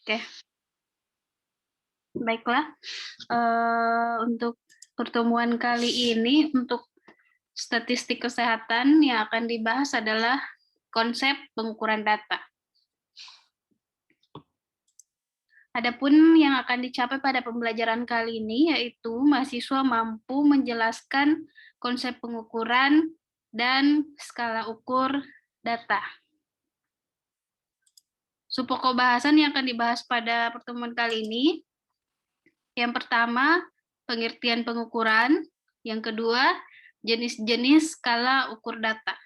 Oke, baiklah. Untuk pertemuan kali ini, untuk statistik kesehatan yang akan dibahas adalah konsep pengukuran data. Adapun yang akan dicapai pada pembelajaran kali ini yaitu mahasiswa mampu menjelaskan konsep pengukuran dan skala ukur data. Pokok bahasan yang akan dibahas pada pertemuan kali ini, yang pertama, pengertian pengukuran, yang kedua, jenis-jenis skala ukur data.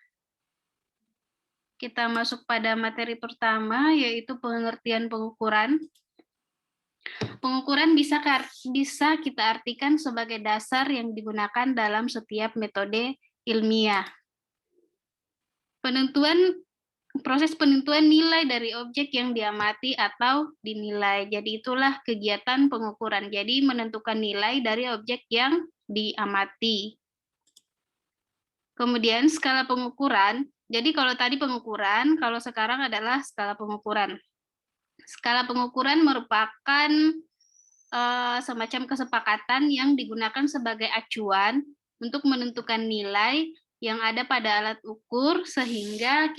Kita masuk pada materi pertama, yaitu pengertian pengukuran. Pengukuran bisa kita artikan sebagai dasar yang digunakan dalam setiap metode ilmiah. Proses penentuan nilai dari objek yang diamati atau dinilai. Jadi itulah kegiatan pengukuran. Jadi menentukan nilai dari objek yang diamati. Kemudian skala pengukuran. Jadi kalau tadi pengukuran, kalau sekarang adalah skala pengukuran. Skala pengukuran merupakan semacam kesepakatan yang digunakan sebagai acuan untuk menentukan nilai yang ada pada alat ukur sehingga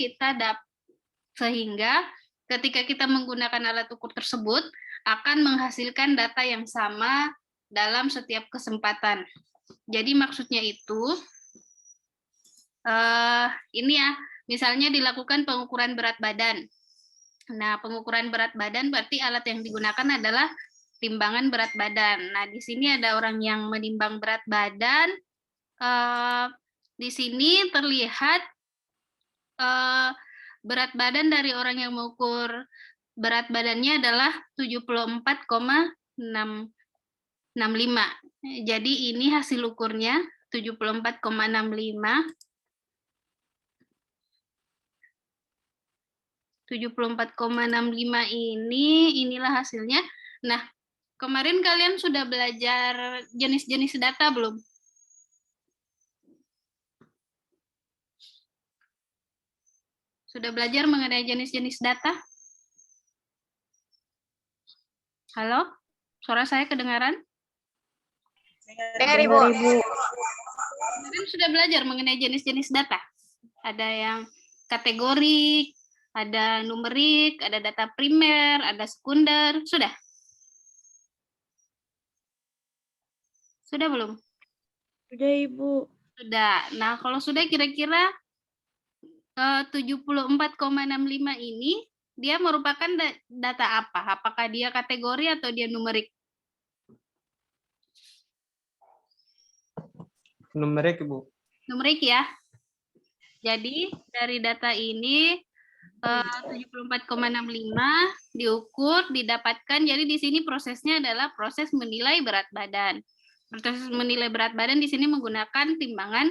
ketika kita menggunakan alat ukur tersebut akan menghasilkan data yang sama dalam setiap kesempatan. Jadi maksudnya itu ini ya, misalnya dilakukan pengukuran berat badan. Nah, pengukuran berat badan berarti alat yang digunakan adalah timbangan berat badan. Nah, di sini ada orang yang menimbang berat badan. Di sini terlihat berat badan dari orang yang mengukur berat badannya adalah 74,665. Jadi ini hasil ukurnya 74,65. 74,65 inilah hasilnya. Nah, kemarin kalian sudah belajar jenis-jenis data belum? Sudah belajar mengenai jenis-jenis data? Halo? Suara saya kedengaran? Dengar, Ibu. Kalian sudah belajar mengenai jenis-jenis data? Ada yang kategorik, ada numerik, ada data primer, ada sekunder. Sudah? Sudah belum? Sudah, Ibu. Sudah. Nah, kalau sudah kira-kira 74,65 ini dia merupakan data apa? Apakah dia kategori atau dia numerik? Numerik, Ibu. Numerik ya. Jadi dari data ini 74,65 diukur, didapatkan. Jadi di sini prosesnya adalah proses menilai berat badan. Proses menilai berat badan di sini menggunakan timbangan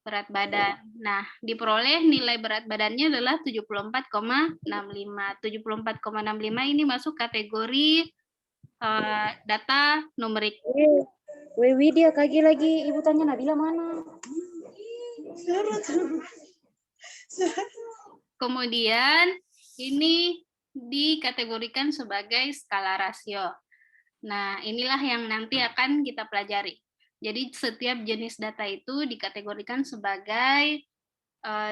berat badan. Nah, diperoleh nilai berat badannya adalah 74,65. 74,65 ini masuk kategori data numerik. Widya kaki lagi, Ibu tanya Nabila mana? Kemudian ini dikategorikan sebagai skala rasio. Nah, inilah yang nanti akan kita pelajari. Jadi setiap jenis data itu dikategorikan sebagai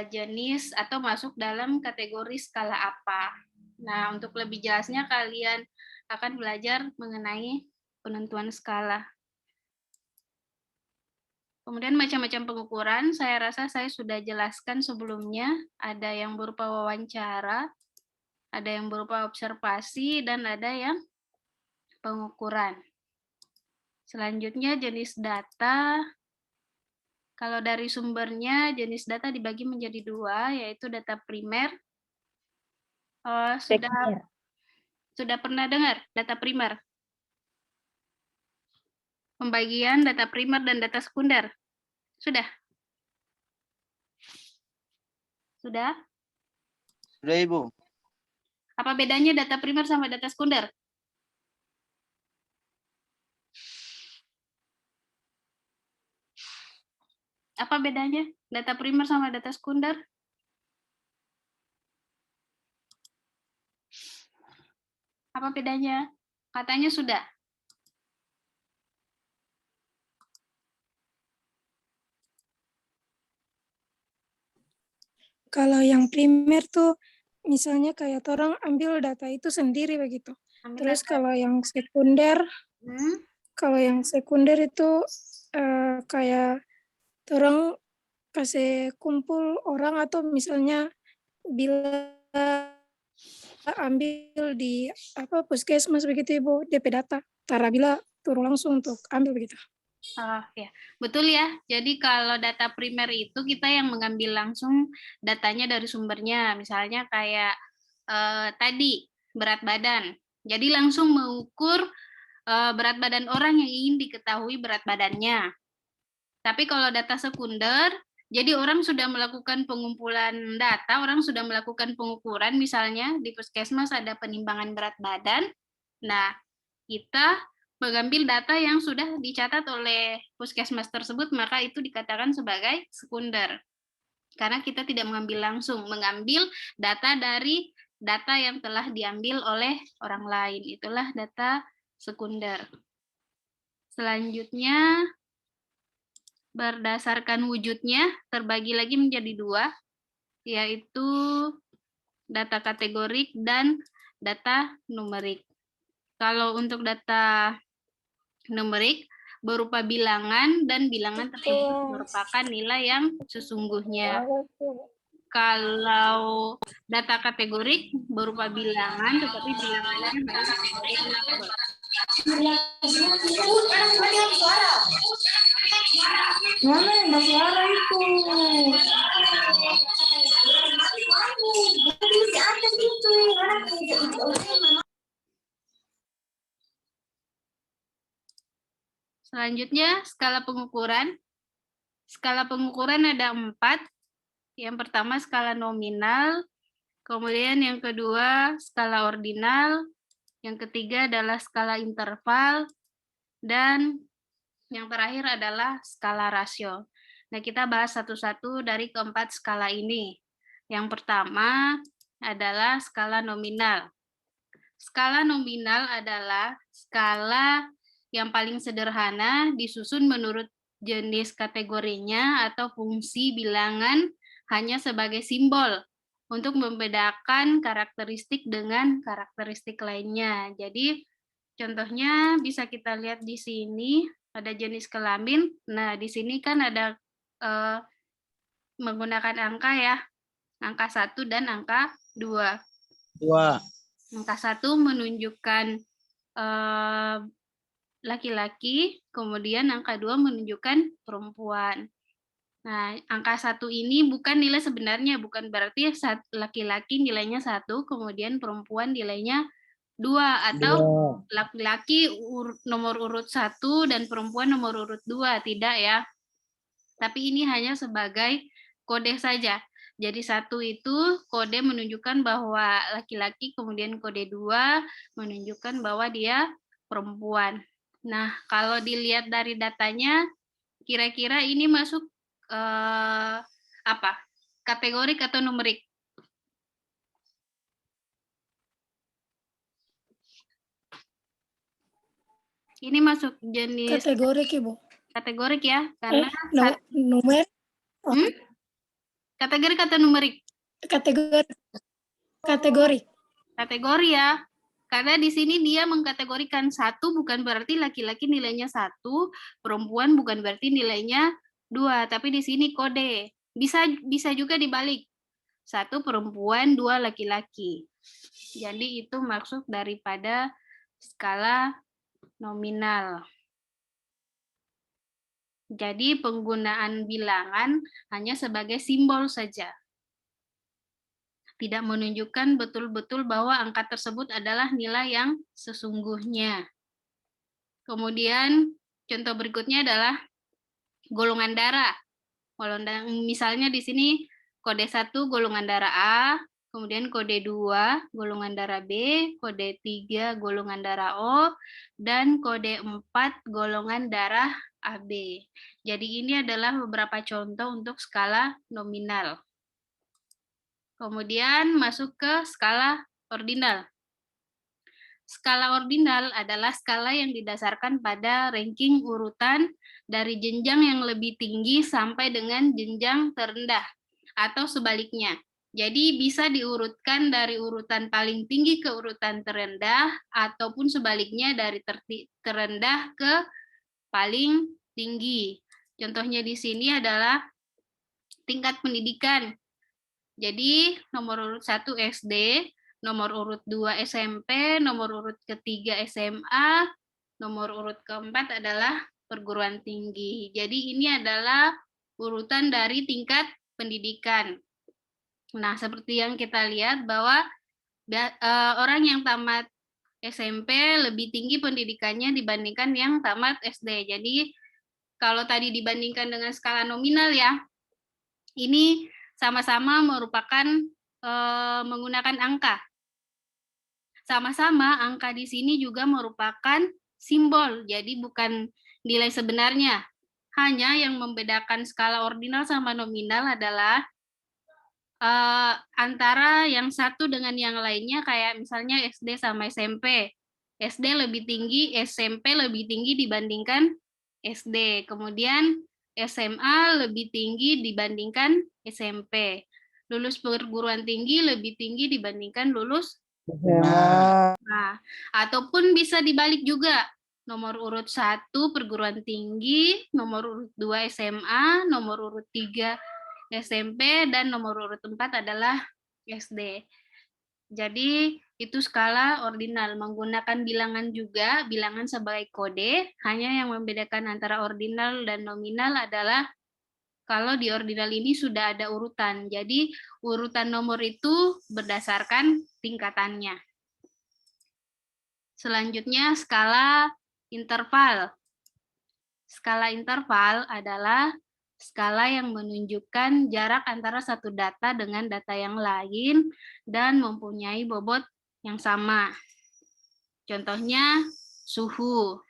jenis atau masuk dalam kategori skala apa. Nah, untuk lebih jelasnya kalian akan belajar mengenai penentuan skala. Kemudian macam-macam pengukuran, saya rasa saya sudah jelaskan sebelumnya. Ada yang berupa wawancara, ada yang berupa observasi, dan ada yang pengukuran. Selanjutnya jenis data. Kalau dari sumbernya, jenis data dibagi menjadi dua, yaitu data primer. Sudah pernah dengar data primer? Pembagian data primer dan data sekunder. Sudah? Sudah? Sudah, Ibu. Apa bedanya data primer sama data sekunder? Apa bedanya data primer sama data sekunder? Apa Apa bedanya? Katanya sudah. Kalau yang primer tuh misalnya kayak orang ambil data itu sendiri begitu. Ambil Terus data. kalau yang sekunder, Hmm? itu kayak orang kasih kumpul orang atau misalnya bila ambil di puskesmas begitu Ibu DP data. Tara bila turun langsung untuk ambil begitu. Ya, betul ya. Jadi kalau data primer itu kita yang mengambil langsung datanya dari sumbernya. Misalnya kayak tadi berat badan. Jadi langsung mengukur berat badan orang yang ingin diketahui berat badannya. Tapi kalau data sekunder, jadi orang sudah melakukan pengumpulan data, orang sudah melakukan pengukuran, misalnya di puskesmas ada penimbangan berat badan. Nah, kita mengambil data yang sudah dicatat oleh puskesmas tersebut, maka itu dikatakan sebagai sekunder. Karena kita tidak mengambil langsung, mengambil data dari data yang telah diambil oleh orang lain. Itulah data sekunder. Selanjutnya, berdasarkan wujudnya terbagi lagi menjadi dua, yaitu data kategorik dan data numerik. Kalau untuk data numerik berupa bilangan dan bilangan tersebut merupakan nilai yang sesungguhnya. Kalau data kategorik berupa bilangan, tetapi bilangannya harus Mana yang bersuara itu? Selanjutnya, skala pengukuran. Skala pengukuran ada 4. Yang pertama skala nominal, kemudian yang kedua skala ordinal, yang ketiga adalah skala interval, dan yang terakhir adalah skala rasio. Nah, kita bahas satu-satu dari keempat skala ini. Yang pertama adalah skala nominal. Skala nominal adalah skala yang paling sederhana, disusun menurut jenis kategorinya atau fungsi bilangan hanya sebagai simbol untuk membedakan karakteristik dengan karakteristik lainnya. Jadi, contohnya bisa kita lihat di sini, ada jenis kelamin. Nah, di sini kan ada menggunakan angka ya, angka 1 dan angka 2. Angka 1 menunjukkan laki-laki, kemudian angka 2 menunjukkan perempuan. Nah, angka 1 ini bukan nilai sebenarnya, bukan berarti laki-laki nilainya 1, kemudian perempuan nilainya 2, atau laki-laki nomor urut 1 dan perempuan nomor urut 2, tidak ya. Tapi ini hanya sebagai kode saja. Jadi 1 itu kode menunjukkan bahwa laki-laki, kemudian kode 2 menunjukkan bahwa dia perempuan. Nah, kalau dilihat dari datanya, kira-kira ini masuk apa? Kategorik atau numerik? Ini masuk jenis Kategorik Ibu. kategorik ya, karena Numer. kategorik atau numerik? Kategori. Kategori ya. Karena di sini dia mengkategorikan 1 bukan berarti laki-laki nilainya 1, perempuan bukan berarti nilainya 2, tapi di sini kode. Bisa juga dibalik. 1 perempuan, 2 laki-laki. Jadi itu maksud daripada skala nominal. Jadi penggunaan bilangan hanya sebagai simbol saja. Tidak menunjukkan betul-betul bahwa angka tersebut adalah nilai yang sesungguhnya. Kemudian contoh berikutnya adalah golongan darah. Misalnya di sini kode 1 golongan darah A, kemudian kode 2 golongan darah B, kode 3 golongan darah O, dan kode 4 golongan darah AB. Jadi ini adalah beberapa contoh untuk skala nominal. Kemudian masuk ke skala ordinal. skala ordinal adalah skala yang didasarkan pada ranking urutan dari jenjang yang lebih tinggi sampai dengan jenjang terendah, atau sebaliknya. Jadi bisa diurutkan dari urutan paling tinggi ke urutan terendah, ataupun sebaliknya dari terendah ke paling tinggi. Contohnya di sini adalah tingkat pendidikan. Jadi nomor urut 1 SD, nomor urut 2 SMP, nomor urut ketiga SMA, nomor urut keempat adalah perguruan tinggi. Jadi ini adalah urutan dari tingkat pendidikan. Nah, seperti yang kita lihat bahwa orang yang tamat SMP lebih tinggi pendidikannya dibandingkan yang tamat SD. Jadi, kalau tadi dibandingkan dengan skala nominal ya, ini sama-sama merupakan menggunakan angka. Sama-sama angka di sini juga merupakan simbol, jadi bukan nilai sebenarnya. Hanya yang membedakan skala ordinal sama nominal adalah antara yang satu dengan yang lainnya, kayak misalnya SD sama SMP. SD lebih tinggi, SMP lebih tinggi dibandingkan SD. Kemudian SMA lebih tinggi dibandingkan SMP. Lulus perguruan tinggi lebih tinggi dibandingkan lulus. Nah, ataupun bisa dibalik juga. Nomor urut 1 perguruan tinggi, nomor urut 2 SMA, nomor urut 3 SMP, dan nomor urut 4 adalah SD. Jadi itu skala ordinal, menggunakan bilangan juga, bilangan sebagai kode, hanya yang membedakan antara ordinal dan nominal adalah kalau di ordinal ini sudah ada urutan. Jadi urutan nomor itu berdasarkan tingkatannya. Selanjutnya skala interval. Skala interval adalah skala yang menunjukkan jarak antara satu data dengan data yang lain dan mempunyai bobot yang sama. Contohnya suhu.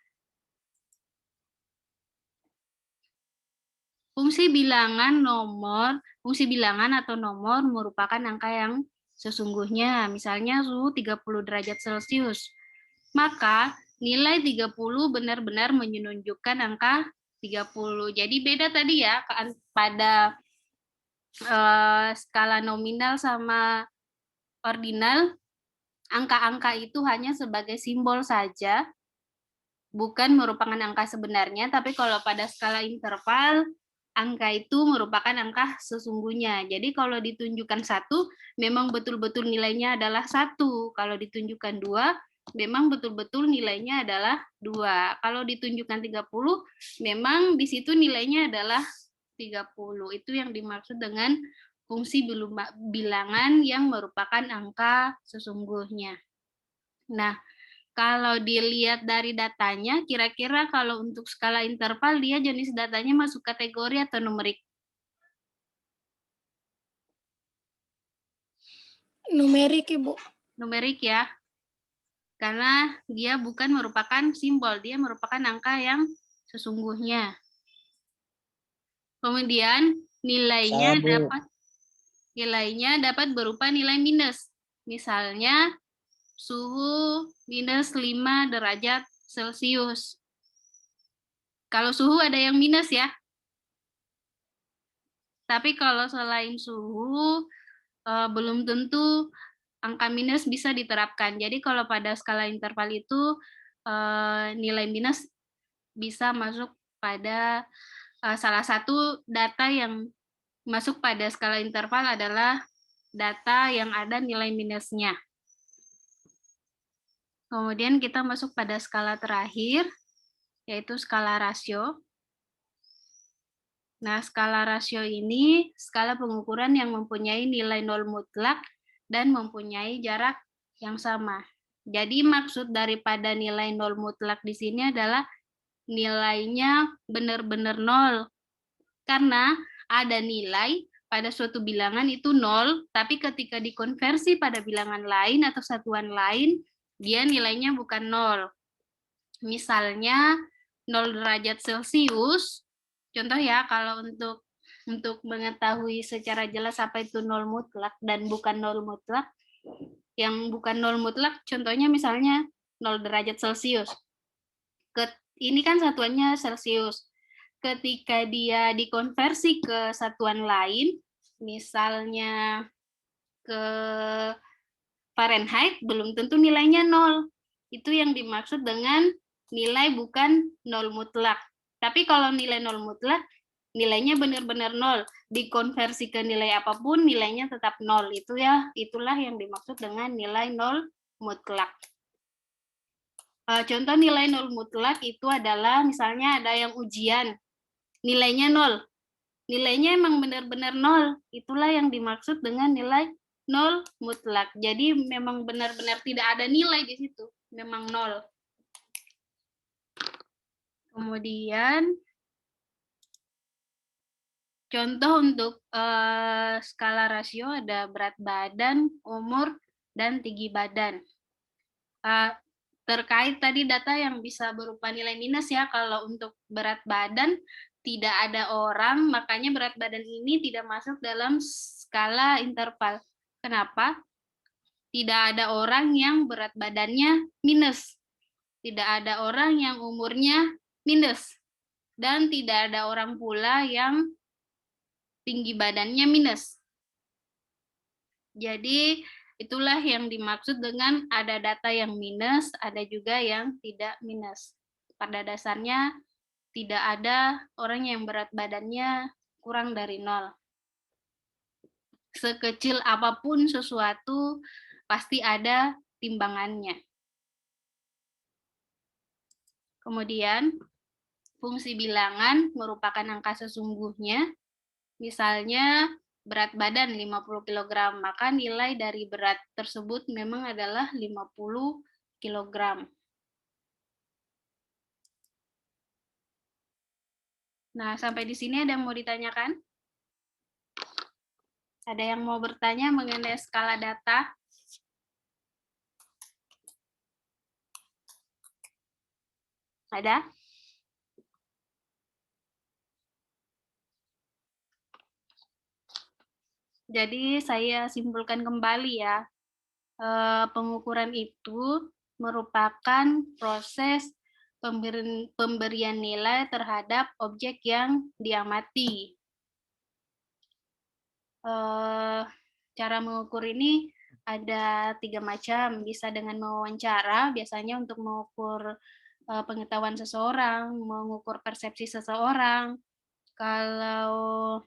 Fungsi bilangan atau nomor merupakan angka yang sesungguhnya. Misalnya suhu 30 derajat Celcius. Maka nilai 30 benar-benar menunjukkan angka 30. Jadi beda tadi ya pada skala nominal sama ordinal, angka-angka itu hanya sebagai simbol saja, bukan merupakan angka sebenarnya, tapi kalau pada skala interval, angka itu merupakan angka sesungguhnya. Jadi kalau ditunjukkan 1, memang betul-betul nilainya adalah 1. Kalau ditunjukkan 2, memang betul-betul nilainya adalah 2. Kalau ditunjukkan 30, memang di situ nilainya adalah 30. Itu yang dimaksud dengan fungsi bilangan yang merupakan angka sesungguhnya. Nah, kalau dilihat dari datanya, kira-kira kalau untuk skala interval, dia jenis datanya masuk kategori atau numerik? Numerik, Ibu. Numerik ya. Karena dia bukan merupakan simbol, dia merupakan angka yang sesungguhnya. Kemudian nilainya dapat berupa nilai minus. Misalnya suhu minus 5 derajat Celcius. Kalau suhu ada yang minus ya. Tapi kalau selain suhu, belum tentu angka minus bisa diterapkan. Jadi kalau pada skala interval itu nilai minus bisa masuk pada salah satu data yang masuk pada skala interval adalah data yang ada nilai minusnya. Kemudian kita masuk pada skala terakhir, yaitu skala rasio. Nah, skala rasio ini skala pengukuran yang mempunyai nilai nol mutlak dan mempunyai jarak yang sama. Jadi maksud daripada nilai nol mutlak di sini adalah nilainya benar-benar nol. Karena ada nilai pada suatu bilangan itu nol, tapi ketika dikonversi pada bilangan lain atau satuan lain, dia nilainya bukan nol. Misalnya 0 derajat Celcius, contoh ya, kalau untuk mengetahui secara jelas apa itu nol mutlak dan bukan nol mutlak, yang bukan nol mutlak contohnya misalnya 0 derajat Celcius. Ini kan satuannya Celcius. Ketika dia dikonversi ke satuan lain, misalnya ke Fahrenheit, belum tentu nilainya 0. Itu yang dimaksud dengan nilai bukan 0 mutlak. Tapi kalau nilai 0 mutlak, nilainya benar-benar 0. Dikonversi ke nilai apapun, nilainya tetap 0. Itulah yang dimaksud dengan nilai 0 mutlak. Contoh nilai 0 mutlak itu adalah misalnya ada yang ujian, nilainya 0. Nilainya emang benar-benar 0. Itulah yang dimaksud dengan nilai 0 mutlak. Jadi memang benar-benar tidak ada nilai di situ. Memang 0. Kemudian contoh untuk skala rasio ada berat badan, umur, dan tinggi badan. Terkait tadi data yang bisa berupa nilai minus ya, kalau untuk berat badan tidak ada orang, makanya berat badan ini tidak masuk dalam skala interval. Kenapa? Tidak ada orang yang berat badannya minus. Tidak ada orang yang umurnya minus. Dan tidak ada orang pula yang tinggi badannya minus. Jadi itulah yang dimaksud dengan ada data yang minus, ada juga yang tidak minus. Pada dasarnya tidak ada orang yang berat badannya kurang dari 0. Sekecil apapun sesuatu, pasti ada timbangannya. Kemudian, fungsi bilangan merupakan angka sesungguhnya. Misalnya, berat badan 50 kg, maka nilai dari berat tersebut memang adalah 50 kg. Nah, sampai di sini ada yang mau ditanyakan? Ada yang mau bertanya mengenai skala data? Ada? Jadi saya simpulkan kembali ya, pengukuran itu merupakan proses pemberian nilai terhadap objek yang diamati. Cara mengukur ini ada 3 macam, bisa dengan mewawancara, biasanya untuk mengukur pengetahuan seseorang, mengukur persepsi seseorang. Kalau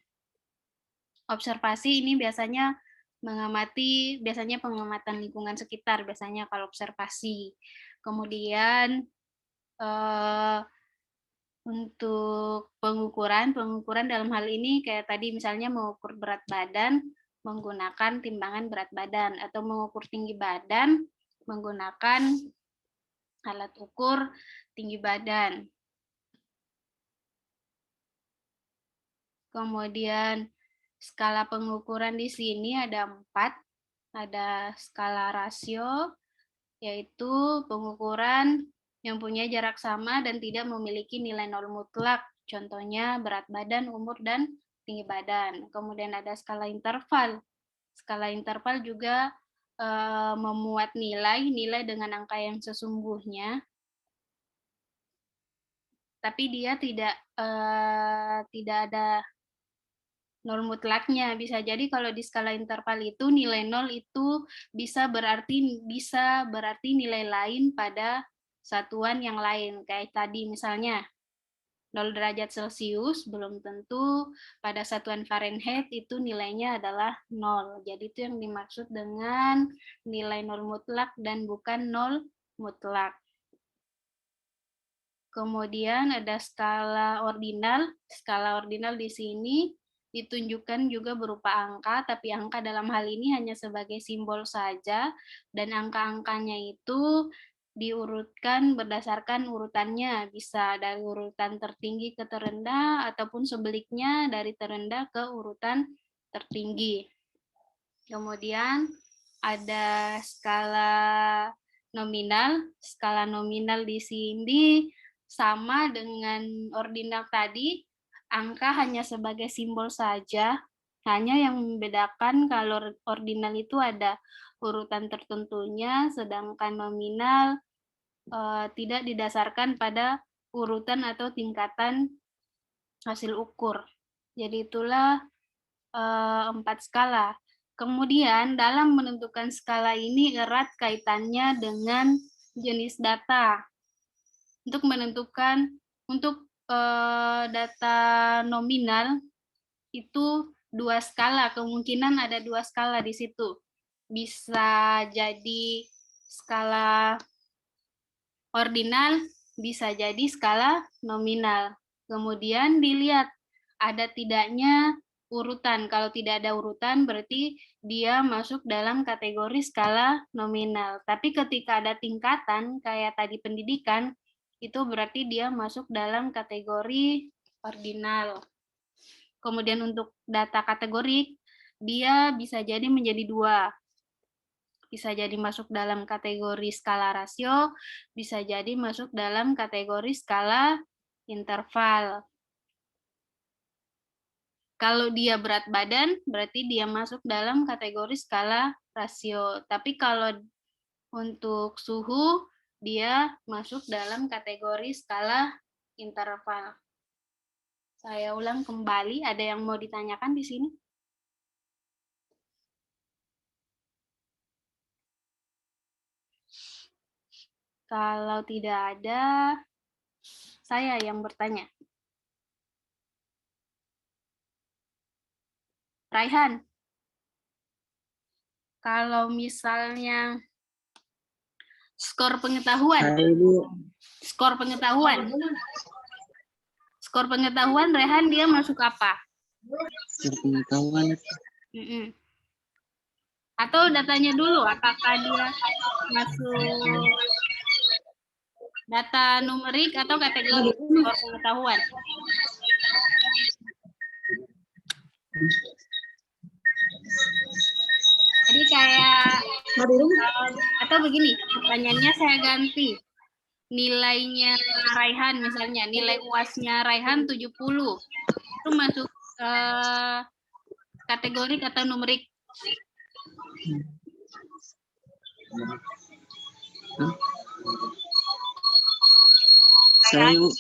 observasi ini biasanya mengamati, biasanya pengamatan lingkungan sekitar, biasanya kalau observasi. Kemudian untuk pengukuran dalam hal ini kayak tadi misalnya mengukur berat badan menggunakan timbangan berat badan, atau mengukur tinggi badan menggunakan alat ukur tinggi badan. Kemudian skala pengukuran di sini ada 4. Ada skala rasio, yaitu pengukuran yang punya jarak sama dan tidak memiliki nilai 0 mutlak. Contohnya berat badan, umur, dan tinggi badan. Kemudian ada skala interval. Skala interval juga memuat nilai dengan angka yang sesungguhnya, tapi dia tidak ada 0 mutlaknya. Bisa jadi kalau di skala interval itu nilai 0 itu bisa berarti nilai lain pada satuan yang lain. Kayak tadi misalnya 0 derajat Celcius belum tentu pada satuan Fahrenheit itu nilainya adalah 0. Jadi itu yang dimaksud dengan nilai 0 mutlak dan bukan 0 mutlak. Kemudian ada skala ordinal. Skala ordinal di sini ditunjukkan juga berupa angka, tapi angka dalam hal ini hanya sebagai simbol saja, dan angka-angkanya itu diurutkan berdasarkan urutannya, bisa dari urutan tertinggi ke terendah, ataupun sebaliknya dari terendah ke urutan tertinggi. Kemudian ada skala nominal. Skala nominal di sini sama dengan ordinal tadi, angka hanya sebagai simbol saja, hanya yang membedakan kalau ordinal itu ada urutan tertentunya, sedangkan nominal tidak didasarkan pada urutan atau tingkatan hasil ukur. Jadi itulah 4 skala. Kemudian dalam menentukan skala ini erat kaitannya dengan jenis data. Untuk menentukan data nominal itu 2 skala, kemungkinan ada 2 skala di situ. Bisa jadi skala ordinal, bisa jadi skala nominal. Kemudian dilihat ada tidaknya urutan. Kalau tidak ada urutan berarti dia masuk dalam kategori skala nominal. Tapi ketika ada tingkatan kayak tadi pendidikan, itu berarti dia masuk dalam kategori ordinal. Kemudian untuk data kategorik, dia bisa jadi menjadi 2. Bisa jadi masuk dalam kategori skala rasio, bisa jadi masuk dalam kategori skala interval. Kalau dia berat badan, berarti dia masuk dalam kategori skala rasio. Tapi kalau untuk suhu, dia masuk dalam kategori skala interval. Saya ulang kembali, ada yang mau ditanyakan di sini? Kalau tidak ada, saya yang bertanya. Raihan, kalau misalnya skor pengetahuan, skor pengetahuan, Rehan dia masuk apa? Skor pengetahuan. Atau datanya dulu, apakah dia masuk data numerik atau kategori skor pengetahuan? Jadi kayak atau begini, pertanyaannya saya ganti. Nilainya Raihan misalnya, nilai UAS-nya Raihan 70. Itu masuk kategori atau numerik? Saya, Bu.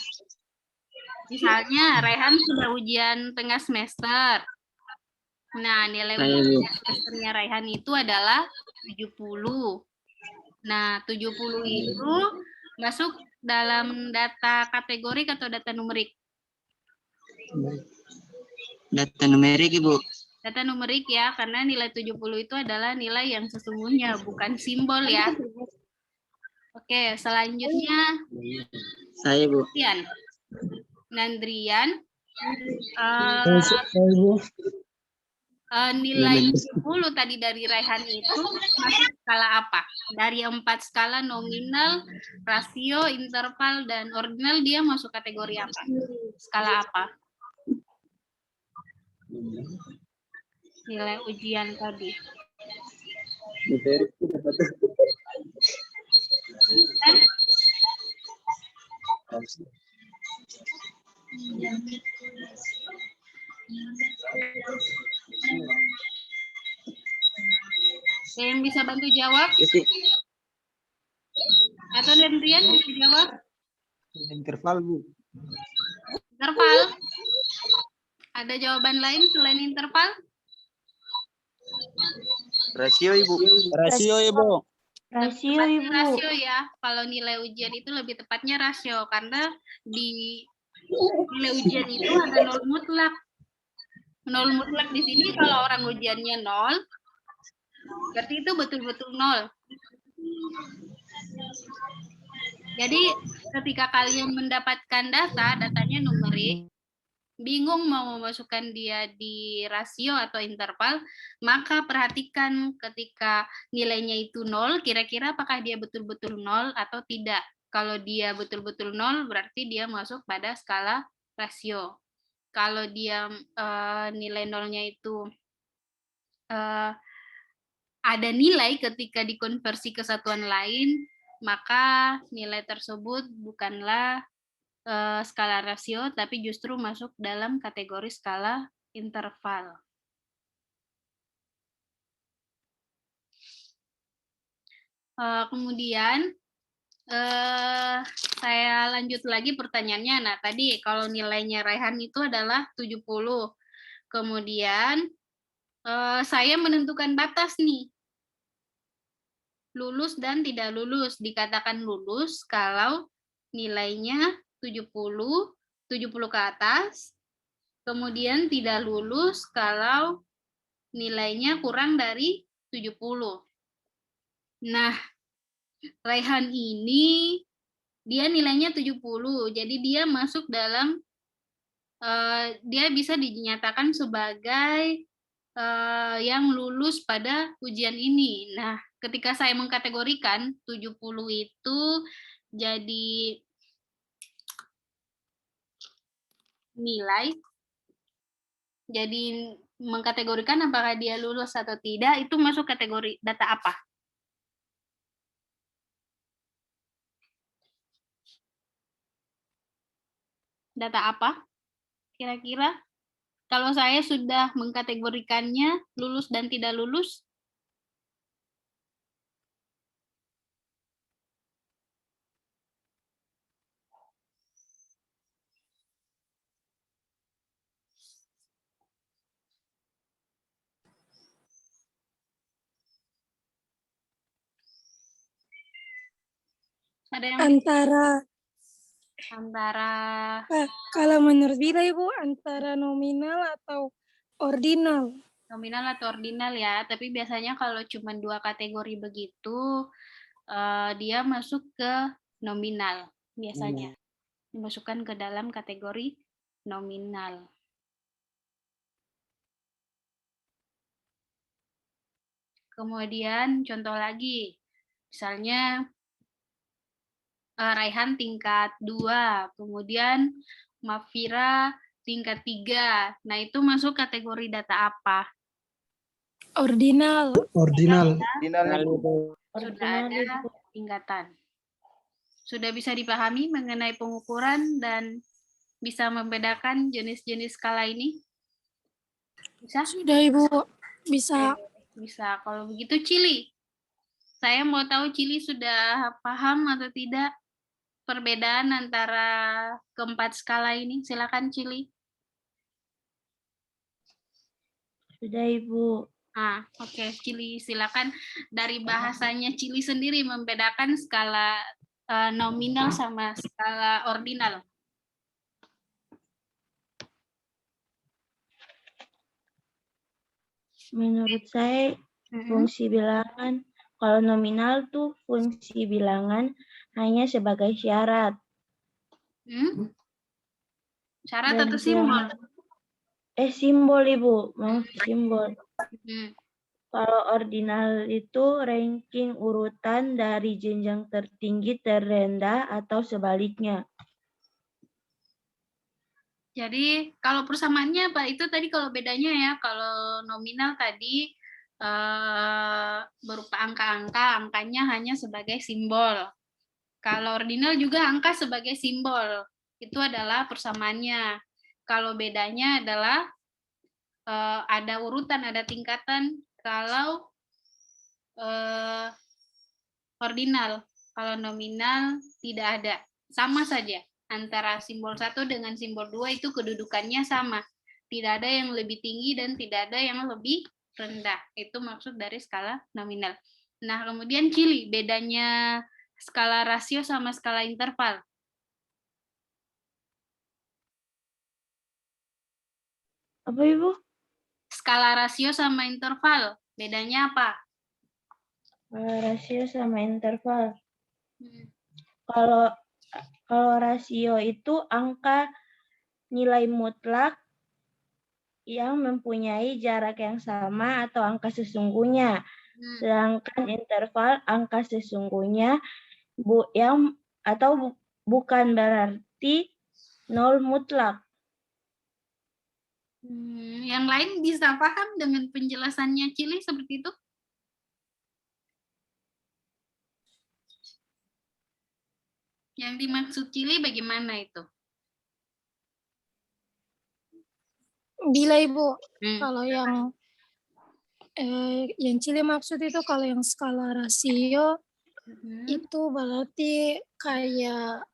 Misalnya Raihan sudah ujian tengah semester. Nah, nilai ujian semesternya Raihan itu adalah 70. Nah, 70 itu masuk dalam data kategorik atau data numerik? Data numerik, Ibu. Data numerik ya, karena nilai 70 itu adalah nilai yang sesungguhnya, bukan simbol ya. Oke, selanjutnya Saya, Bu. Nandrian. Nilai 70 tadi dari Raihan itu masuk skala apa? Dari 4 skala nominal, rasio, interval, dan ordinal dia masuk kategori apa? Skala apa? Nilai ujian tadi. Yang bisa bantu jawab? Atau Nandrian bisa jawab? Interval, Bu. Interval. Ada jawaban lain selain interval? Rasio, Ibu. Rasio, Ibu. Rasio ya. Kalau nilai ujian itu lebih tepatnya rasio karena di nilai ujian itu ada nol mutlak. Nol mutlak di sini kalau orang ujiannya 0, berarti itu betul-betul 0. Jadi ketika kalian mendapatkan datanya numerik, bingung mau memasukkan dia di rasio atau interval, maka perhatikan ketika nilainya itu 0, kira-kira apakah dia betul-betul 0 atau tidak. Kalau dia betul-betul 0, berarti dia masuk pada skala rasio. Kalau dia nilai 0-nya itu ada nilai ketika dikonversi ke satuan lain, maka nilai tersebut bukanlah skala rasio, tapi justru masuk dalam kategori skala interval. Kemudian saya lanjut lagi pertanyaannya. Nah, tadi kalau nilainya Raihan itu adalah 70. Kemudian saya menentukan batas nih. Lulus dan tidak lulus. Dikatakan lulus kalau nilainya 70 ke atas. Kemudian tidak lulus kalau nilainya kurang dari 70. Nah, Raihan ini dia nilainya 70. Jadi dia masuk dalam dia bisa dinyatakan sebagai yang lulus pada ujian ini. Nah, ketika saya mengkategorikan 70 itu jadi nilai, jadi mengkategorikan apakah dia lulus atau tidak, itu masuk kategori data apa? Data apa? Kira-kira? Kalau saya sudah mengkategorikannya lulus dan tidak lulus, ada yang antara kalau menurut Bila Ibu antara nominal atau ordinal? Nominal atau ordinal ya, tapi biasanya kalau cuma 2 kategori begitu, dia masuk ke nominal biasanya. Dimasukkan ke dalam kategori nominal. Kemudian contoh lagi, misalnya Raihan tingkat 2, kemudian Mafira tingkat 3. Nah, itu masuk kategori data apa? Ordinal. Ordinal. Sudah ada tingkatan. Sudah bisa dipahami mengenai pengukuran dan bisa membedakan jenis-jenis skala ini? Bisa? Sudah Ibu, bisa. Bisa. Kalau begitu Cili. Saya mau tahu Cili sudah paham atau tidak perbedaan antara keempat skala ini. Silakan Cili. Sudah Ibu. Oke. Cili silakan. Dari bahasanya Cili sendiri membedakan skala nominal sama skala ordinal. Menurut saya fungsi bilangan, kalau nominal tuh fungsi bilangan hanya sebagai syarat. Syarat Dan atau simbol? Simbol Ibu, simbol. Kalau ordinal itu ranking urutan dari jenjang tertinggi terendah atau sebaliknya. Jadi kalau persamaannya apa? Itu tadi kalau bedanya ya, kalau nominal tadi berupa angka-angka, angkanya hanya sebagai simbol. Kalau ordinal juga angka sebagai simbol. Itu adalah persamaannya. Kalau bedanya adalah ada urutan, ada tingkatan. Kalau ordinal, kalau nominal tidak ada. Sama saja. Antara simbol 1 dengan simbol 2 itu kedudukannya sama. Tidak ada yang lebih tinggi dan tidak ada yang lebih rendah. Itu maksud dari skala nominal. Nah, kemudian Cili, bedanya skala rasio sama skala interval. Apa Ibu? Skala rasio sama interval, bedanya apa? Rasio sama interval. Kalau rasio itu angka nilai mutlak yang mempunyai jarak yang sama atau angka sesungguhnya. Sedangkan interval angka sesungguhnya bukan berarti 0 mutlak. Yang lain bisa paham dengan penjelasannya Cili seperti itu? Yang dimaksud Cili bagaimana itu? Bila Ibu, kalau yang Cili maksud itu kalau yang skala rasio Itu berarti kayak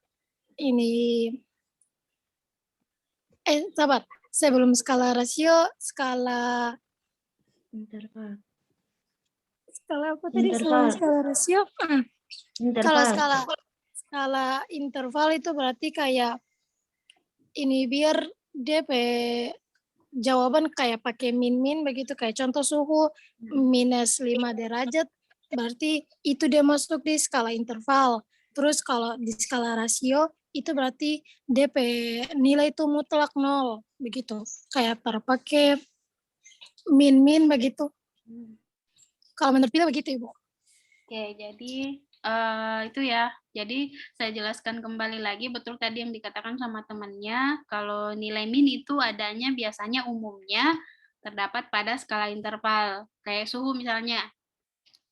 ini, sahabat, sebelum skala rasio, skala Interval. apa tadi? Skala rasio. Kalau Interval. skala interval itu berarti kayak ini, biar DP jawaban kayak pakai min begitu, kayak contoh suhu -5 derajat, berarti itu dia masuk di skala interval. Terus kalau di skala rasio itu berarti DP nilai itu mutlak 0 begitu, kayak terpakai min begitu. Kalau menurut Bila begitu, Ibu. Oke, jadi itu ya. Jadi saya jelaskan kembali lagi, betul tadi yang dikatakan sama temannya, kalau nilai min itu adanya biasanya umumnya terdapat pada skala interval. Kayak suhu misalnya,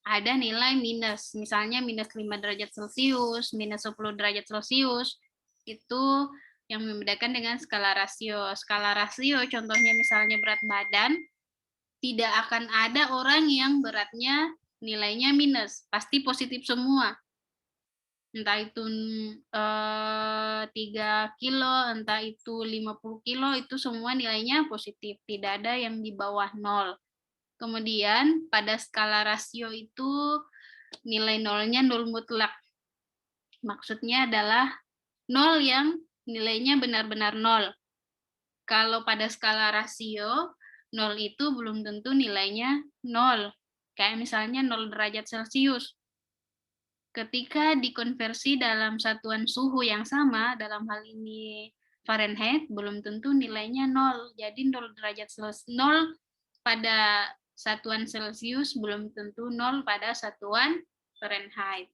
ada nilai minus, misalnya minus 5 derajat Celcius, minus 10 derajat Celcius, itu yang membedakan dengan skala rasio. Skala rasio contohnya misalnya berat badan, tidak akan ada orang yang beratnya nilainya minus, pasti positif semua. Entah itu 3 kilo, entah itu 50 kilo, itu semua nilainya positif. Tidak ada yang di bawah 0. Kemudian pada skala rasio itu nilai nolnya 0 mutlak. Maksudnya adalah 0 yang nilainya benar-benar 0. Kalau pada skala rasio, 0 itu belum tentu nilainya 0. Kayak misalnya 0 derajat Celcius. Ketika dikonversi dalam satuan suhu yang sama, dalam hal ini Fahrenheit, belum tentu nilainya 0. Jadi 0 derajat Celcius, 0 pada satuan Celcius belum tentu 0 pada satuan Fahrenheit.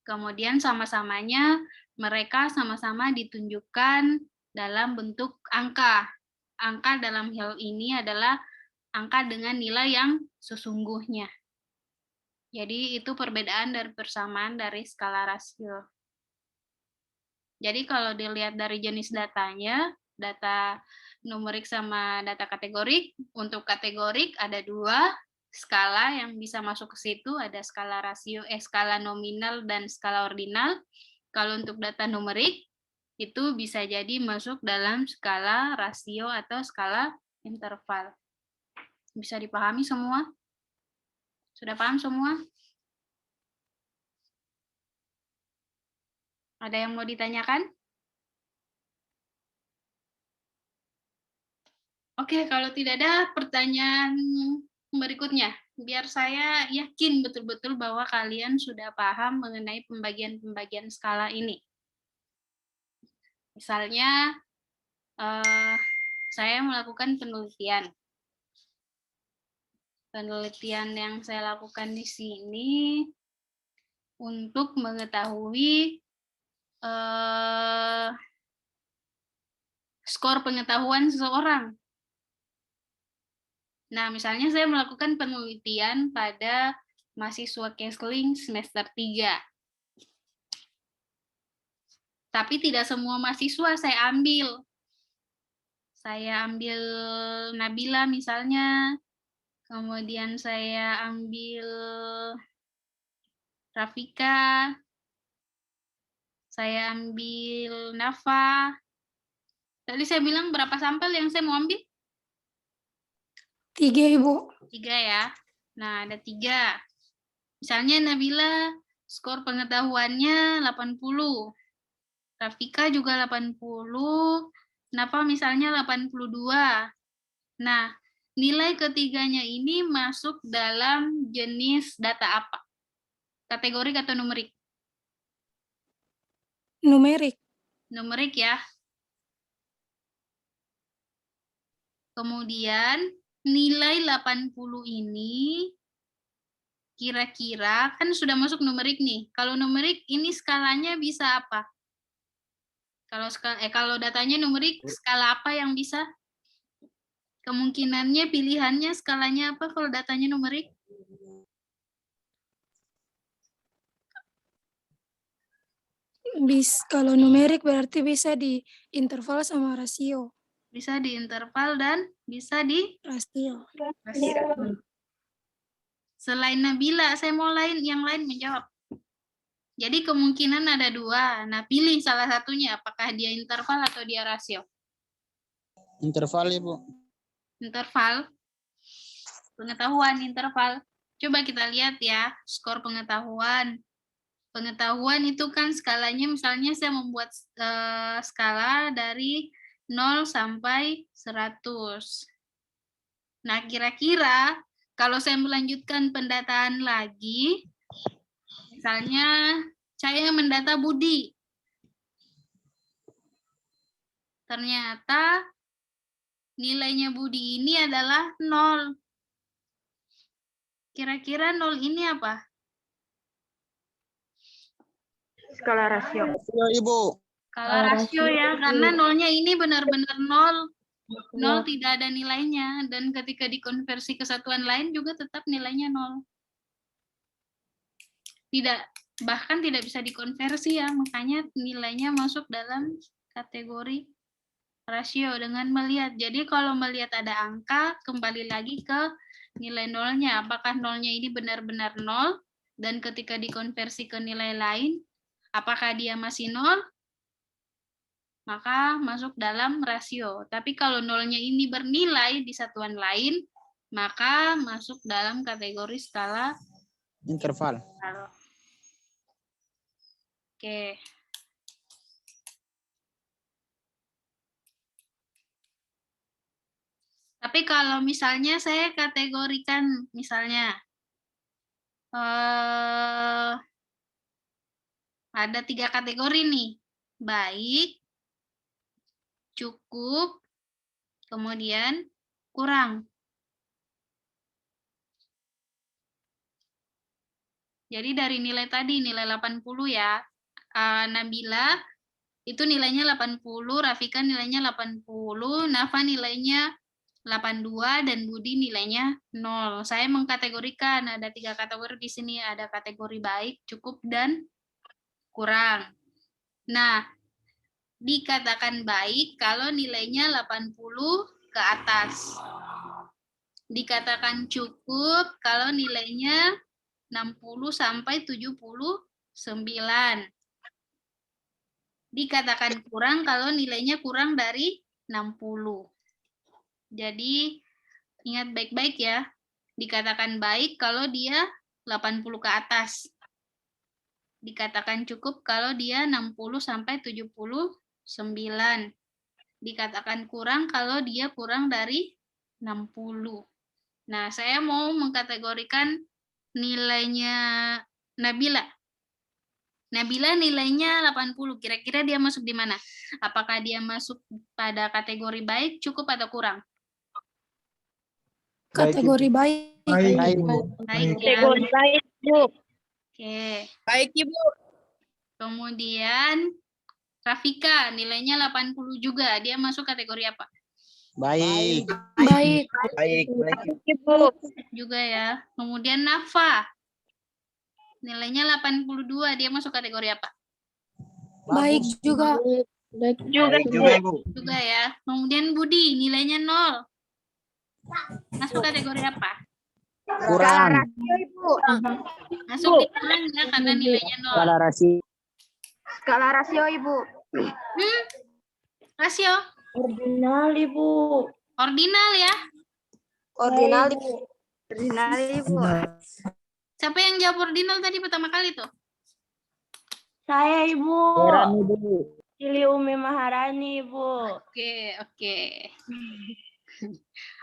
Kemudian sama-samanya mereka sama-sama ditunjukkan dalam bentuk angka. Angka dalam hal ini adalah angka dengan nilai yang sesungguhnya. Jadi itu perbedaan dari persamaan dari skala rasio. Jadi kalau dilihat dari jenis datanya, data numerik sama data kategorik, untuk kategorik ada 2 skala yang bisa masuk ke situ, ada skala rasio, skala nominal dan skala ordinal. Kalau untuk data numerik, itu bisa jadi masuk dalam skala rasio atau skala interval. Bisa dipahami semua? Sudah paham semua? Ada yang mau ditanyakan? Oke, kalau tidak ada pertanyaan berikutnya, biar saya yakin betul-betul bahwa kalian sudah paham mengenai pembagian-pembagian skala ini. Misalnya, saya melakukan penelitian. Penelitian yang saya lakukan di sini untuk mengetahui skor pengetahuan seseorang. Nah, misalnya saya melakukan penelitian pada mahasiswa counseling semester 3. Tapi tidak semua mahasiswa saya ambil. Saya ambil Nabila misalnya, kemudian saya ambil Rafika, saya ambil Nafa. Tadi saya bilang berapa sampel yang saya mau ambil? 3, Ibu. 3 ya. Nah, ada 3. Misalnya Nabila skor pengetahuannya 80. Rafika juga 80. Nafa misalnya 82. Nah, nilai ketiganya ini masuk dalam jenis data apa? Kategorik atau numerik? Numerik. Numerik ya. Kemudian nilai 80 ini kira-kira kan sudah masuk numerik nih. Kalau numerik ini skalanya bisa apa? Kalau datanya numerik, skala apa yang bisa? Kemungkinannya pilihannya skalanya apa kalau datanya numerik? Kalau numerik berarti bisa di interval sama rasio. Bisa di interval dan bisa di Rasio. rasio. Selain Nabila, saya mau yang lain menjawab. Jadi kemungkinan ada 2. Nah, pilih salah satunya. Apakah dia interval atau dia rasio? Interval, Ibu. Interval. Pengetahuan interval. Coba kita lihat ya, skor pengetahuan. Pengetahuan itu kan skalanya, misalnya saya membuat skala dari 0 sampai 100. Nah, kira-kira kalau saya melanjutkan pendataan lagi, misalnya saya mendata Budi. Ternyata nilainya Budi ini adalah 0. Kira-kira 0 ini apa? Skala rasio. Rasio, Ibu. Skala rasio ya, karena 0-nya ini benar-benar 0. 0 tidak ada nilainya, dan ketika dikonversi ke satuan lain juga tetap nilainya 0. Bahkan tidak bisa dikonversi ya, makanya nilainya masuk dalam kategori rasio dengan melihat. Jadi kalau melihat ada angka, kembali lagi ke nilai 0-nya. Apakah 0-nya ini benar-benar 0, dan ketika dikonversi ke nilai lain, apakah dia masih 0? Maka masuk dalam rasio. Tapi kalau 0-nya ini bernilai di satuan lain, maka masuk dalam kategori skala Interval. Oke. Tapi kalau misalnya saya kategorikan, misalnya ada 3 kategori nih. Baik, cukup, kemudian kurang. Jadi dari nilai tadi, nilai 80 ya. Nabila itu nilainya 80, Rafika nilainya 80, Nafa nilainya 82, dan Budi nilainya 0. Saya mengkategorikan, ada 3 kategori di sini. Ada kategori baik, cukup, dan kurang. Nah, dikatakan baik kalau nilainya 80 ke atas. Dikatakan cukup kalau nilainya 60 sampai 79. Dikatakan kurang kalau nilainya kurang dari 60. Jadi ingat baik-baik ya. Dikatakan baik kalau dia 80 ke atas. Dikatakan cukup kalau dia 60 sampai 79. Dikatakan kurang kalau dia kurang dari 60. Nah, saya mau mengkategorikan nilainya Nabila. Nabila nilainya 80. Kira-kira dia masuk di mana? Apakah dia masuk pada kategori baik, cukup, atau kurang? Kategori baik. Baik, Baik ya. Kategori baik, Bu. Oke. Baik, Ibu. Kemudian Rafika nilainya 80 juga. Dia masuk kategori apa? Baik. Baik. Baik. Ibu. Juga ya. Kemudian Nafa. Nilainya 82. Dia masuk kategori apa? Baik juga. Baik juga, Baik Bu. juga, Bu. Juga ya. Kemudian Budi nilainya 0. Masuk kategori apa? Kurang. Rasio, Ibu. Masuk di kurang ya, karena nilainya 0. Skala rasio. Skala rasio, Ibu. Rasio. Ordinal, Ibu. Ordinal ya. Ordinal, Ibu. Ordinal, Ibu. Siapa yang jawab ordinal tadi pertama kali tuh? Saya, Ibu. Heran, Ibu. Cili Umi Maharani, Ibu. Oke.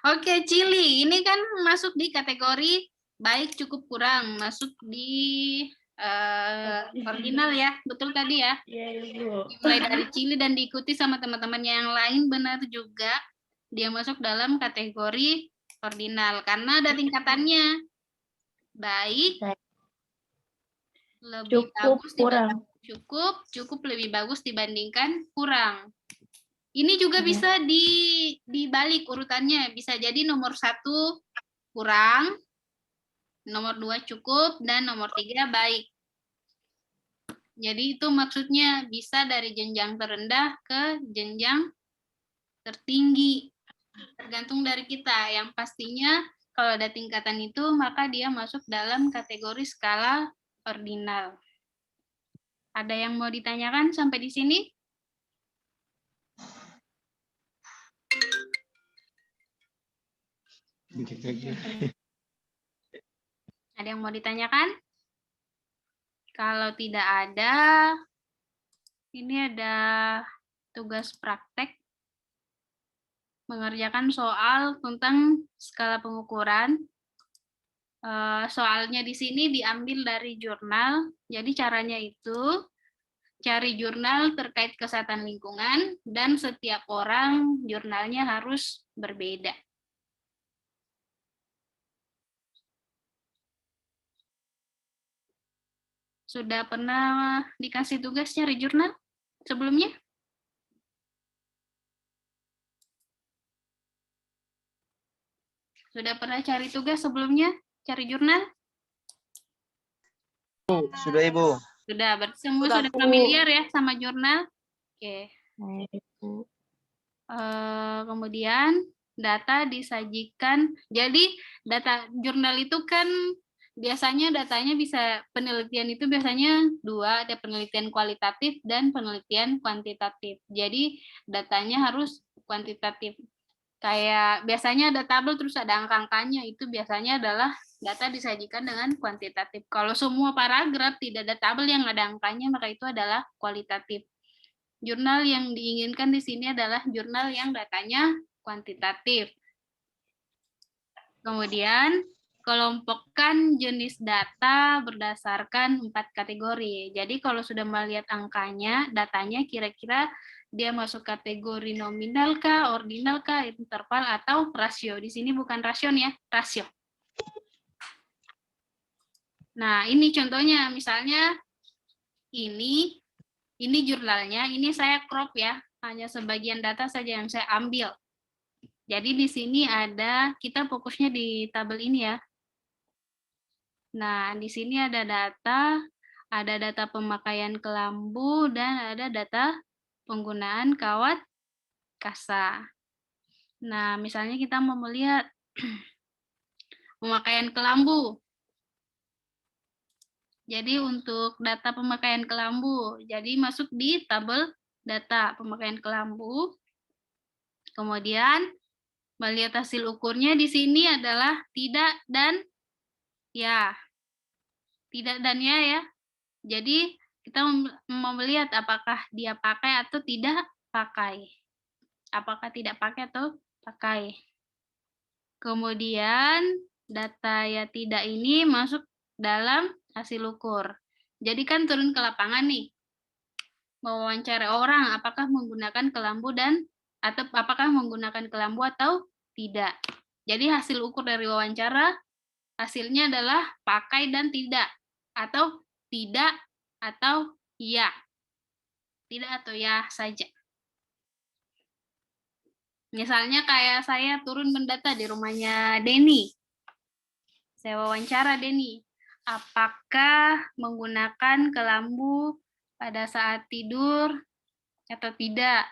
Oke, Cili. Ini kan masuk di kategori baik, cukup, kurang. Masuk di ordinal ya. Betul tadi ya? Iya, Ibu. Mulai dari Cili dan diikuti sama teman-temannya yang lain, benar juga. Dia masuk dalam kategori ordinal. Karena ada tingkatannya. Baik. Lebih Cukup, bagus kurang. cukup lebih bagus dibandingkan kurang. Ini juga bisa dibalik urutannya. Bisa jadi nomor 1 kurang, nomor 2 cukup, dan nomor 3 baik. Jadi itu maksudnya bisa dari jenjang terendah ke jenjang tertinggi. Tergantung dari kita. Yang pastinya kalau ada tingkatan itu, maka dia masuk dalam kategori skala ordinal. Ada yang mau ditanyakan sampai di sini? Ada yang mau ditanyakan? Kalau tidak ada, ini ada tugas praktek mengerjakan soal tentang skala pengukuran. Soalnya di sini diambil dari jurnal. Jadi caranya itu cari jurnal terkait kesehatan lingkungan dan setiap orang jurnalnya harus berbeda. Sudah pernah dikasih tugas cari jurnal sebelumnya? Sudah pernah cari tugas sebelumnya? Cari jurnal? Sudah, Ibu. Sudah, berarti semua Sudah, sudah Bu. familiar ya sama jurnal? Oke. Bu. Kemudian data disajikan. Jadi data jurnal itu kan biasanya datanya bisa, penelitian itu biasanya dua, ada penelitian kualitatif dan penelitian kuantitatif. Jadi datanya harus kuantitatif. Kayak biasanya ada tabel terus ada angka-angkanya, itu biasanya adalah data disajikan dengan kuantitatif. Kalau semua paragraf tidak ada tabel yang ada angkanya, maka itu adalah kualitatif. Jurnal yang diinginkan di sini adalah jurnal yang datanya kuantitatif. Kemudian, kelompokkan jenis data berdasarkan 4 kategori. Jadi kalau sudah melihat angkanya, datanya kira-kira dia masuk kategori nominal kah, ordinal kah, interval, atau rasio. Di sini bukan rasion ya, rasio. Nah, ini contohnya, misalnya ini jurnalnya, ini saya crop ya, hanya sebagian data saja yang saya ambil. Jadi di sini ada, kita fokusnya di tabel ini ya. Nah, di sini ada data pemakaian kelambu, dan ada data penggunaan kawat kasa. Nah, misalnya kita mau melihat pemakaian kelambu. Jadi untuk data pemakaian kelambu, jadi masuk di tabel data pemakaian kelambu. Kemudian melihat hasil ukurnya di sini adalah tidak dan ya. Tidak dan ya. Jadi kita mau melihat apakah dia pakai atau tidak pakai. Apakah tidak pakai atau pakai. Kemudian data ya tidak ini masuk dalam hasil ukur. Jadi kan turun ke lapangan nih. Mewawancara orang apakah menggunakan kelambu atau apakah menggunakan kelambu atau tidak. Jadi hasil ukur dari wawancara hasilnya adalah pakai dan tidak, atau tidak atau iya. Tidak atau ya saja. Misalnya kayak saya turun mendata di rumahnya Denny. Saya wawancara Denny, apakah menggunakan kelambu pada saat tidur atau tidak.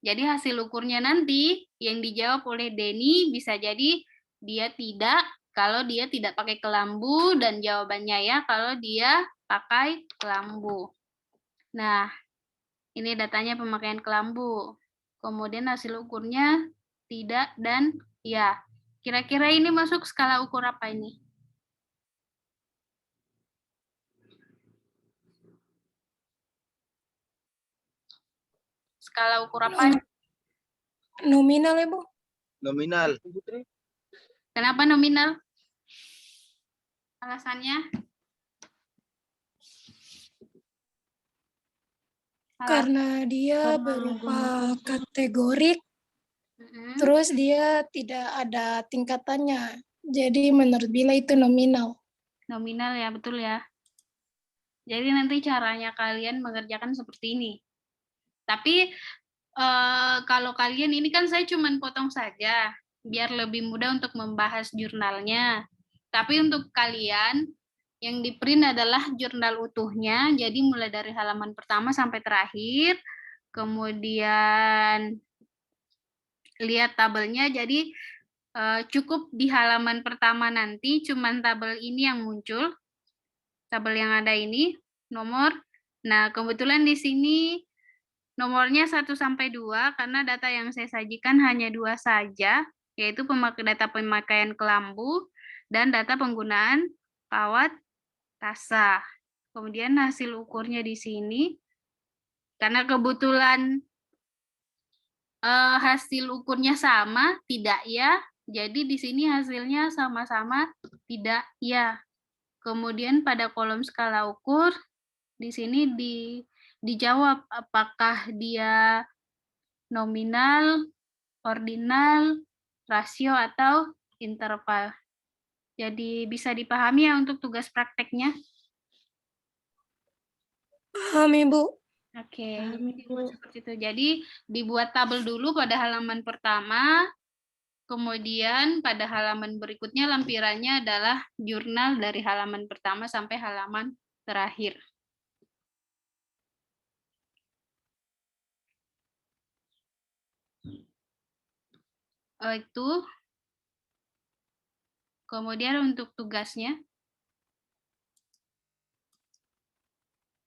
Jadi hasil ukurnya nanti yang dijawab oleh Denny bisa jadi dia tidak, kalau dia tidak pakai kelambu, dan jawabannya ya kalau dia pakai kelambu. Nah, ini datanya pemakaian kelambu. Kemudian hasil ukurnya tidak dan ya. Kira-kira ini masuk skala ukur apa ini? Skala ukur apa? Nominal ya, Bu? Nominal. Kenapa nominal? Alasannya? Karena dia berupa kategorik, terus dia tidak ada tingkatannya. Jadi menurut Bila itu nominal. Nominal ya, betul ya. Jadi nanti caranya kalian mengerjakan seperti ini. Tapi kalau kalian ini kan saya cuma potong saja, biar lebih mudah untuk membahas jurnalnya. Tapi untuk kalian, yang di-print adalah jurnal utuhnya, jadi mulai dari halaman pertama sampai terakhir, kemudian lihat tabelnya, jadi cukup di halaman pertama nanti cuman tabel ini yang muncul. Tabel yang ada ini nomor. Nah, kebetulan di sini nomornya 1 sampai 2 karena data yang saya sajikan hanya 2 saja, yaitu data pemakaian kelambu dan data penggunaan kawat tasah. Kemudian hasil ukurnya di sini, karena kebetulan hasil ukurnya sama, tidak ya. Jadi di sini hasilnya sama-sama tidak ya. Kemudian pada kolom skala ukur, di sini dijawab apakah dia nominal, ordinal, rasio, atau interval. Jadi bisa dipahami ya untuk tugas prakteknya? Paham, Ibu. Oke, Paham, Ibu. seperti itu. Jadi dibuat tabel dulu pada halaman pertama, kemudian pada halaman berikutnya lampirannya adalah jurnal dari halaman pertama sampai halaman terakhir. Itu. Kemudian untuk tugasnya,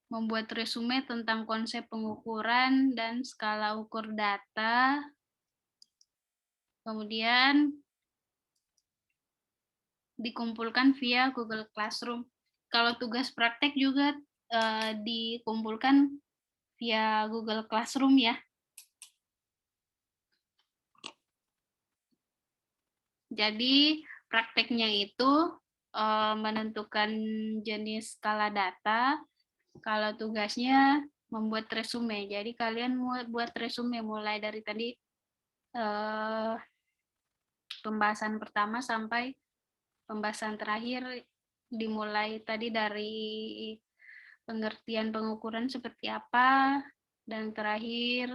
membuat resume tentang konsep pengukuran dan skala ukur data. Kemudian dikumpulkan via Google Classroom. Kalau tugas praktek juga dikumpulkan via Google Classroom ya. Jadi prakteknya itu menentukan jenis skala data. Kalau tugasnya membuat resume. Jadi kalian buat resume mulai dari tadi pembahasan pertama sampai pembahasan terakhir, dimulai tadi dari pengertian pengukuran seperti apa, dan terakhir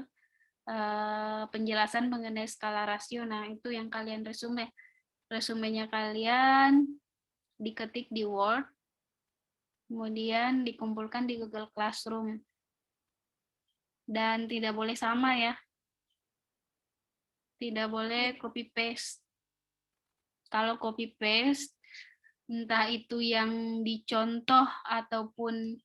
penjelasan mengenai skala rasio. Nah, itu yang kalian resume. Resumenya kalian diketik di Word, kemudian dikumpulkan di Google Classroom. Dan tidak boleh sama ya. Tidak boleh copy-paste. Kalau copy-paste, entah itu yang dicontoh ataupun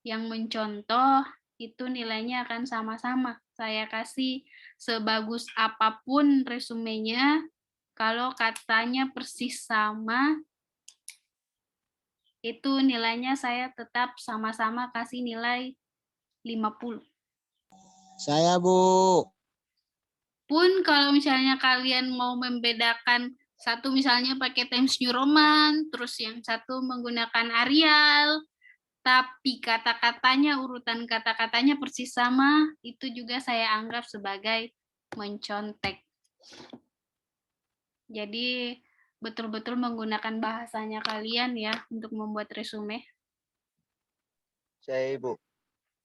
yang mencontoh, itu nilainya akan sama-sama. Saya kasih sebagus apapun resumenya, kalau katanya persis sama, itu nilainya saya tetap sama-sama kasih nilai 50. Saya, Bu. Pun kalau misalnya kalian mau membedakan, satu misalnya pakai Times New Roman, terus yang satu menggunakan Arial, tapi kata-katanya, urutan kata-katanya persis sama, itu juga saya anggap sebagai mencontek. Jadi betul-betul menggunakan bahasanya kalian ya untuk membuat resume. Saya, Ibu.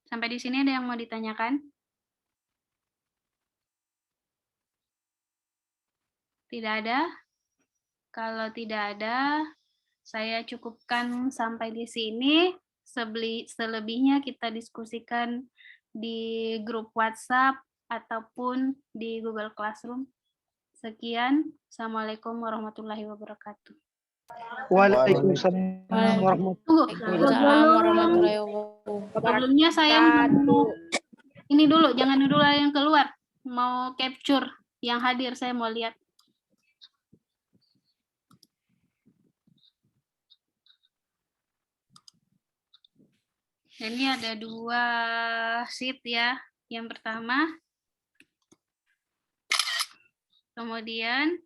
Sampai di sini ada yang mau ditanyakan? Tidak ada? Kalau tidak ada, saya cukupkan sampai di sini. Selebihnya kita diskusikan di grup WhatsApp ataupun di Google Classroom. Sekian. Assalamualaikum warahmatullahi wabarakatuh. Waalaikumsalam warahmatullahi wabarakatuh. Sebelumnya saya mau ini dulu, jangan dulu yang keluar. Mau capture yang hadir, saya mau lihat. Ini ada 2 sheet ya. Yang pertama, kemudian